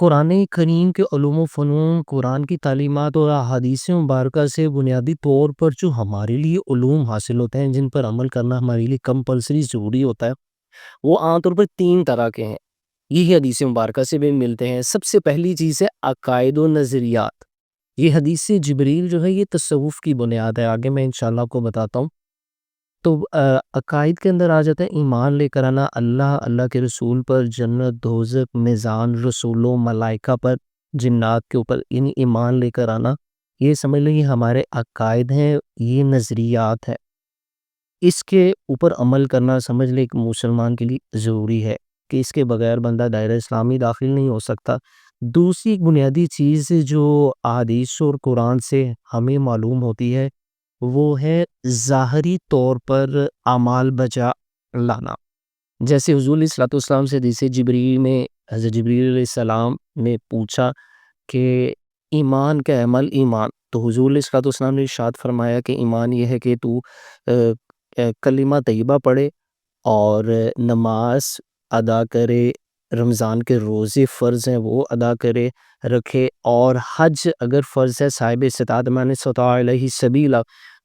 قرآن کریم کے علوم و فنون، قرآن کی تعلیمات اور احادیث مبارکہ سے بنیادی طور پر جو ہمارے لیے علوم حاصل ہوتے ہیں، جن پر عمل کرنا ہمارے لیے کمپلسری ضروری ہوتا ہے، وہ عام طور پر تین طرح کے ہیں۔ یہی حدیث مبارکہ سے بھی ملتے ہیں۔ سب سے پہلی چیز ہے عقائد و نظریات۔ یہ حدیث جبریل جو ہے، یہ تصوف کی بنیاد ہے۔ آگے میں انشاءاللہ آپ کو بتاتا ہوں۔ تو عقائد کے اندر آ جاتا ہے ایمان لے کر آنا اللہ کے رسول پر، جنت، دوزخ، میزان، رسولوں، ملائکہ پر، جنات کے اوپر، یعنی ایمان لے کر آنا۔ یہ سمجھ لیں یہ ہمارے عقائد ہیں، یہ نظریات ہے۔ اس کے اوپر عمل کرنا سمجھ لیں ایک مسلمان کے لیے ضروری ہے کہ اس کے بغیر بندہ دائرہ اسلامی داخل نہیں ہو سکتا۔ دوسری ایک بنیادی چیز جو احادیث اور قرآن سے ہمیں معلوم ہوتی ہے، وہ ہے ظاہری طور پر اعمال بجا لانا۔ جیسے حضور علیہ الصلوۃ والسلام سے حدیث جبریل میں حضرت جبریل علیہ السلام نے پوچھا کہ ایمان کا عمل ایمان، تو حضور علیہ الصلوۃ والسلام نے ارشاد فرمایا کہ ایمان یہ ہے کہ تو کلمہ طیبہ پڑھے اور نماز ادا کرے، رمضان کے روزے فرض ہیں وہ ادا کرے رکھے، اور حج اگر فرض ہے صاحب استطاعت من استطاع الیہ سبیلا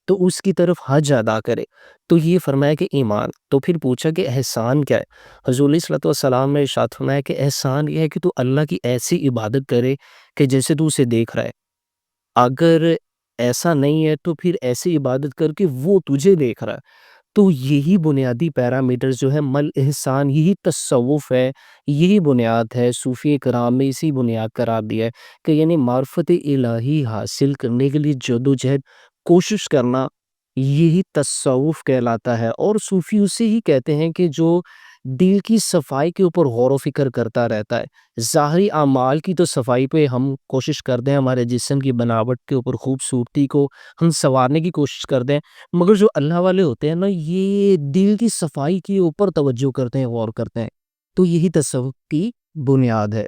تو اس کی طرف حج ادا کرے۔ تو یہ فرمایا کہ ایمان۔ تو پھر پوچھا کہ احسان کیا ہے؟ حضور علیہ الصلوۃ والسلام نے ارشاد فرمایا کہ احسان یہ ہے کہ تو اللہ کی ایسی عبادت کرے کہ جیسے تو اسے دیکھ رہا ہے۔ اگر ایسا نہیں ہے تو پھر ایسی عبادت کر کے وہ تجھے دیکھ رہا ہے۔ تو یہی بنیادی پیرامیٹر جو ہے مل احسان، یہی تصوف ہے، یہی بنیاد ہے۔ صوفی کرام نے اسی بنیاد قرار دیا ہے کہ یعنی معرفت الہی حاصل کرنے کے لیے جدوجہد کوشش کرنا، یہی تصوف کہلاتا ہے۔ اور صوفی اسے ہی کہتے ہیں کہ جو دل کی صفائی کے اوپر غور و فکر کرتا رہتا ہے۔ ظاہری اعمال کی تو صفائی پہ ہم کوشش کرتے ہیں، ہمارے جسم کی بناوٹ کے اوپر خوبصورتی کو ہم سنوارنے کی کوشش کرتے ہیں، مگر جو اللہ والے ہوتے ہیں نا، یہ دل کی صفائی کے اوپر توجہ کرتے ہیں، غور کرتے ہیں۔ تو یہی تصوف کی بنیاد ہے۔